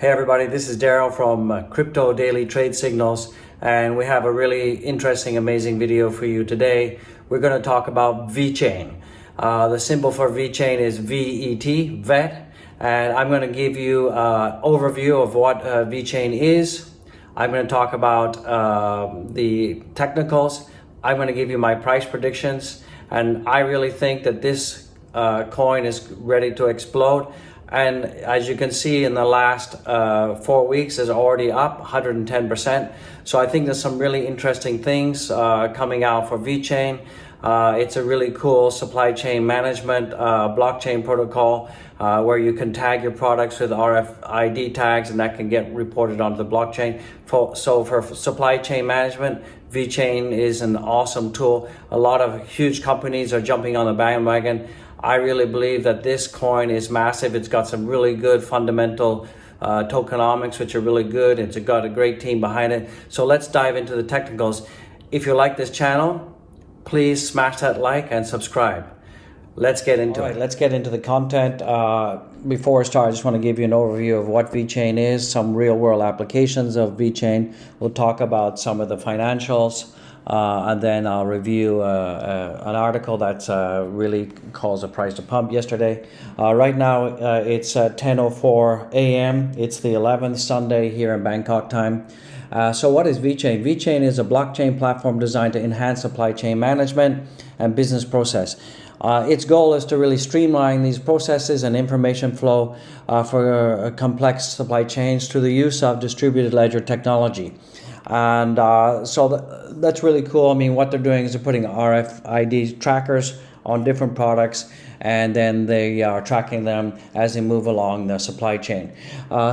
Hey everybody, this is Daryl from Crypto Daily Trade Signals, and we have a really interesting, amazing video for you today. We're going to talk about Vechain. The symbol for Vechain is VET, VET, and I'm going to give you an overview of what Vechain is. I'm going to talk about the technicals. I'm going to give you my price predictions, and I really think that this coin is ready to explode. And as you can see, in the last 4 weeks is already up 110%. So I think there's some really interesting things coming out for Vechain. It's a really cool supply chain management blockchain protocol where you can tag your products with RFID tags, and that can get reported onto the blockchain. So for supply chain management, Vechain is an awesome tool. A lot of huge companies are jumping on the bandwagon. I really believe that this coin is massive. It's got some really good fundamental tokenomics, which are really good. It's got a great team behind it. So let's dive into the technicals. If you like this channel, please smash that like and subscribe. Let's get into it. Let's get into the content. Before I start, I just want to give you an overview of what Vechain is, some real world applications of Vechain. We'll talk about some of the financials. And then I'll review an article that's really caused the price to pump yesterday. Right now it's 10:04 a.m. It's the 11th Sunday here in Bangkok time. So what is Vechain? Vechain is a blockchain platform designed to enhance supply chain management and business process. Its goal is to really streamline these processes and information flow for complex supply chains through the use of distributed ledger technology. And that's really cool. I mean, what they're doing is they're putting RFID trackers on different products, and then they are tracking them as they move along the supply chain.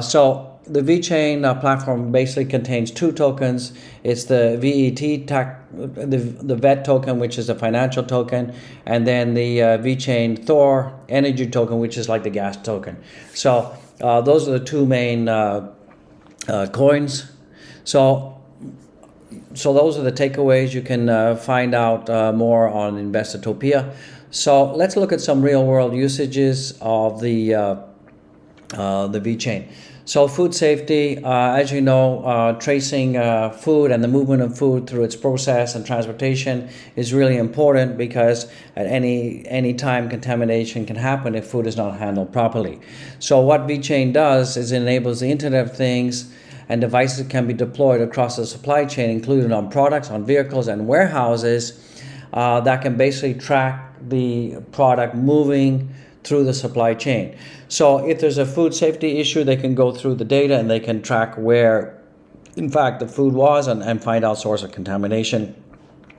So the Vechain platform basically contains two tokens. It's the the VET token, which is a financial token, and then the Vechain Thor energy token, which is like the gas token. So those are the two main coins. So those are the takeaways. You can find out more on Investortopia. So let's look at some real world usages of the Vechain. So food safety, as you know, tracing food and the movement of food through its process and transportation is really important, because at any time contamination can happen if food is not handled properly. So what Vechain does is it enables the Internet of Things, and devices can be deployed across the supply chain, including on products, on vehicles, and warehouses that can basically track the product moving through the supply chain. So if there's a food safety issue, they can go through the data and they can track where, in fact, the food was and find out source of contamination,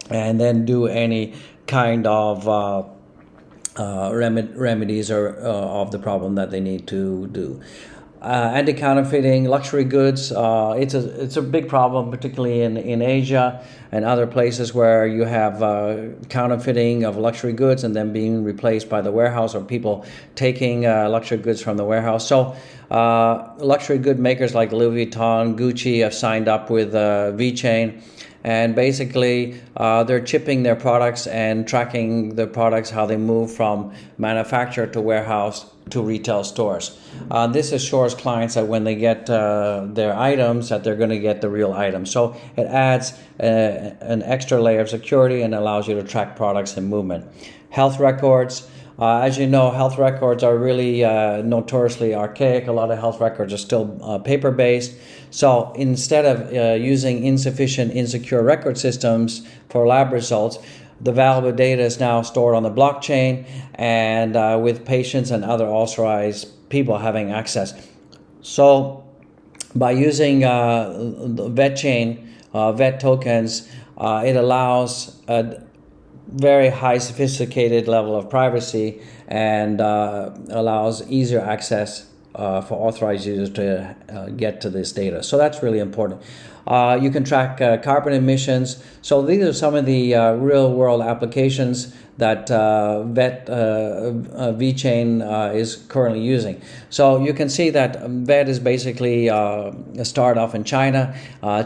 and then do any kind of remedies or of the problem that they need to do. Anti-counterfeiting, luxury goods, it's a big problem, particularly in Asia and other places where you have counterfeiting of luxury goods and then being replaced by the warehouse, or people taking luxury goods from the warehouse. So luxury good makers like Louis Vuitton, Gucci have signed up with Vechain, and basically they're chipping their products and tracking the products, how they move from manufacturer to warehouse to retail stores. This assures clients that when they get their items, that they're going to get the real items. So it adds an extra layer of security and allows you to track products and movement. Health records. As you know, health records are really notoriously archaic. A lot of health records are still paper-based. So instead of using insufficient, insecure record systems for lab results, the valuable data is now stored on the blockchain, and with patients and other authorized people having access. So by using the Vechain, VET tokens, it allows a very high sophisticated level of privacy, and allows easier access for authorized users to get to this data. So that's really important. You can track carbon emissions. So these are some of the real world applications that Vechain is currently using. So you can see that VET is basically a start off in China.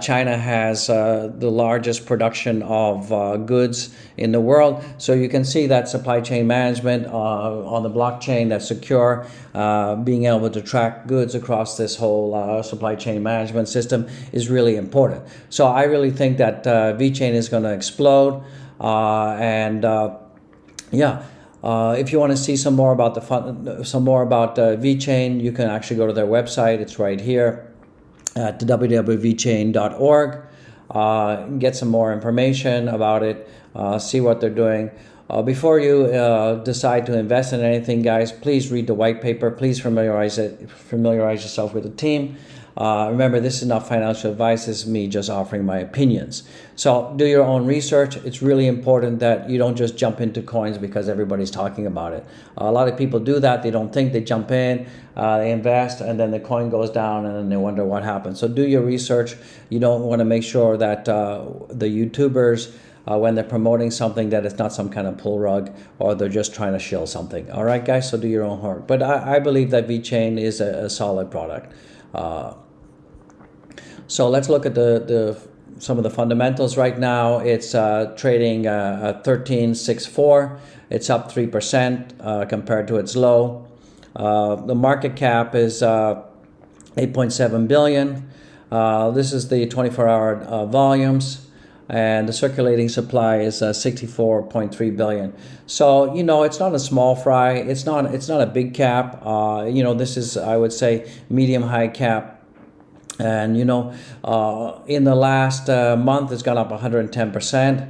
China has the largest production of goods in the world. So you can see that supply chain management on the blockchain that's secure, being able to track goods across this whole supply chain management system is really important. So I really think that Vechain is going to explode. If you want to see some more about Vechain, you can actually go to their website. It's right here at www.vechain.org. Get some more information about it. See what they're doing. Before you decide to invest in anything, guys, please read the white paper. Please familiarize yourself with the team. Remember, this is not financial advice. This is me just offering my opinions. So do your own research. It's really important that you don't just jump into coins because everybody's talking about it. A lot of people do that. They don't think. They jump in, they invest, and then the coin goes down, and then they wonder what happened. So do your research. You don't want to make sure that the YouTubers, when they're promoting something, that it's not some kind of pull rug or they're just trying to shill something. All right, guys, so do your own homework. But I believe that Vechain is a solid product. So let's look at some of the fundamentals right now. It's trading 13.64. It's up 3% compared to its low. The market cap is 8.7 billion. This is the 24-hour volumes, and the circulating supply is 64.3 billion. So it's not a small fry. It's not a big cap. This is, I would say, medium high cap. And in the last month, it's gone up 110%.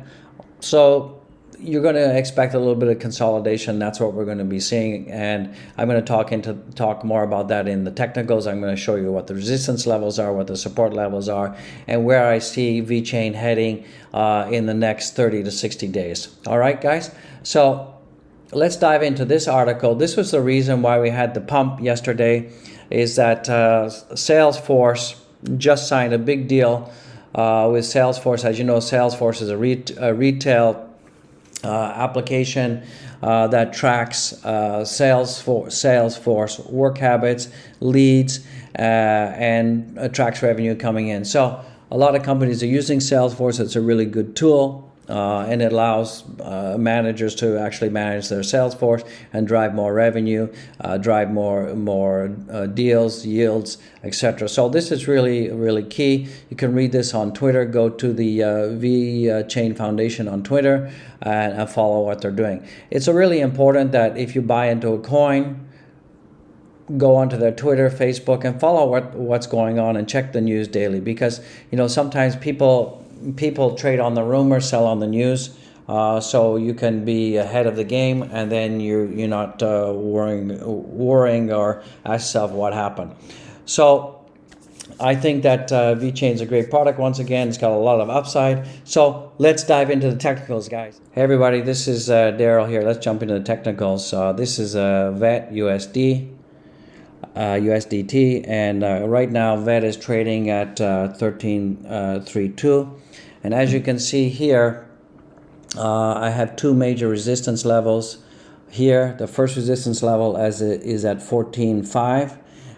So you're going to expect a little bit of consolidation. That's what we're going to be seeing, and I'm going to talk more about that in the technicals. I'm going to show you what the resistance levels are, what the support levels are, and where I see Vechain heading in the next 30 to 60 days. All right, guys. So let's dive into this article. This was the reason why we had the pump yesterday. Is that Salesforce just signed a big deal with Salesforce. As you know, Salesforce is a retail application that tracks Salesforce work habits, leads, and tracks revenue coming in. So a lot of companies are using Salesforce. It's a really good tool. And it allows managers to actually manage their sales force and drive more revenue, drive more deals, yields, etc. So this is really, really key. You can read this on Twitter. Go to the Vechain Foundation on Twitter and follow what they're doing. It's really important that if you buy into a coin, go onto their Twitter, Facebook, and follow what's going on and check the news daily, because sometimes people trade on the rumor, sell on the news, so you can be ahead of the game, and then you're not worrying or ask yourself what happened. So I think that Vechain is a great product. Once again, it's got a lot of upside. So let's dive into the technicals, guys. Hey everybody, this is Daryl here. Let's jump into the technicals. This is VET USDT, and right now VET is trading at 13.32. And as you can see here, I have two major resistance levels here. The first resistance level is at 14.5,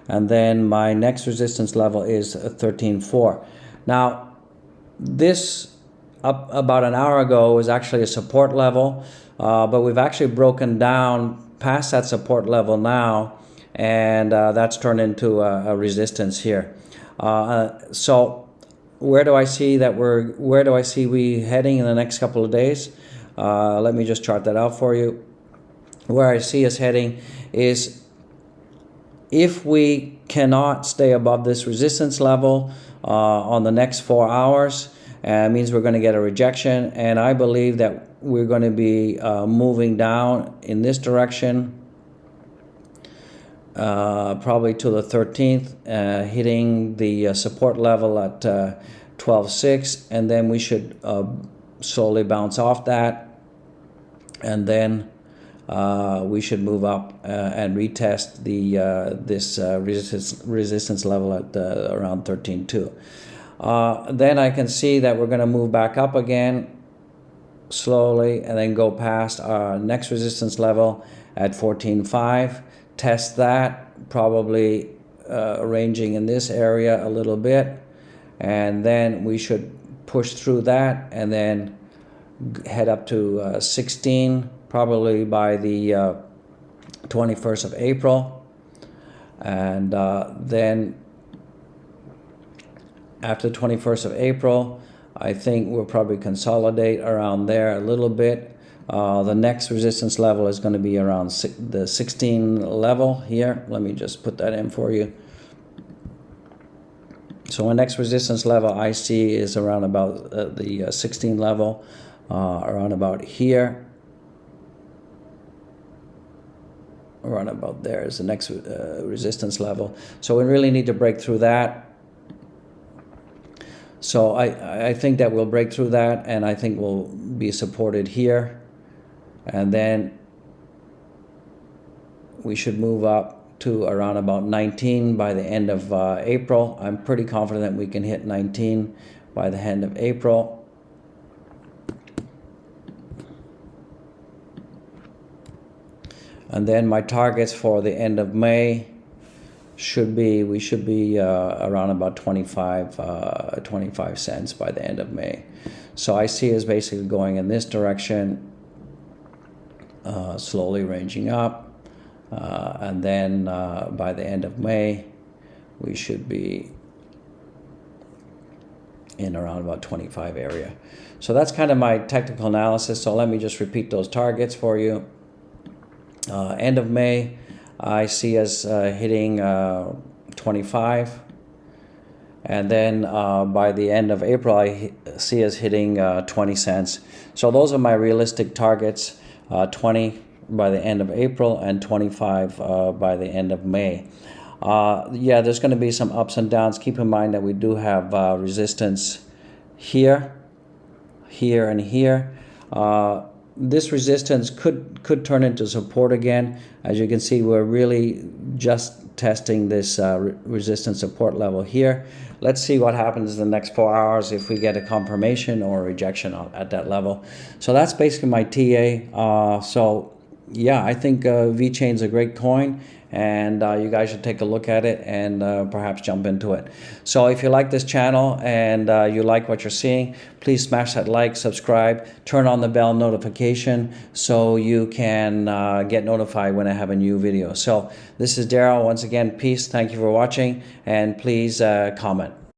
and then my next resistance level is 13.4. Now, this up about an hour ago was actually a support level, but we've actually broken down past that support level now, and that's turned into a resistance here. So where do I see we heading in the next couple of days? Let me just chart that out for you. Where I see us heading is, if we cannot stay above this resistance level on the next 4 hours, it means we're going to get a rejection, and I believe that we're going to be moving down in this direction, probably to the 13th, hitting the support level at 12.6, and then we should slowly bounce off that, and then we should move up and retest this resistance level at around 13.2. Then I can see that we're going to move back up again slowly and then go past our next resistance level at 14.5. Test that, probably ranging in this area a little bit, and then we should push through that and then head up to 16 probably by the 21st of April, and then after the 21st of April I think we'll probably consolidate around there a little bit. The next resistance level is going to be around the 16 level here. Let me just put that in for you. So my next resistance level I see is around about the 16 level, around about here. Around about there is the next resistance level. So we really need to break through that. So I think that we'll break through that, and I think we'll be supported here. And then we should move up to around about 19 by the end of April. I'm pretty confident that we can hit 19 by the end of April. And then my targets for the end of May should be, we should be around about 25 cents by the end of May. So I see us basically going in this direction, slowly ranging up, and then by the end of May we should be in around about 25 area. So that's kind of my technical analysis. So let me just repeat those targets for you. End of May I see us hitting 25, and then by the end of April I see us hitting 20 cents. So those are my realistic targets, 20 by the end of April and 25 by the end of May. Yeah, there's going to be some ups and downs. Keep in mind that we do have resistance here, here, and here. This resistance could turn into support again. As you can see, we're really just testing this resistance support level here. Let's see what happens in the next 4 hours, if we get a confirmation or a rejection at that level. So that's basically my TA. So yeah, I think Vechain's a great coin, and you guys should take a look at it and perhaps jump into it. So if you like this channel and you like what you're seeing, please smash that like, subscribe, turn on the bell notification so you can get notified when I have a new video. So this is Daryl. Once again, peace. Thank you for watching, and please comment.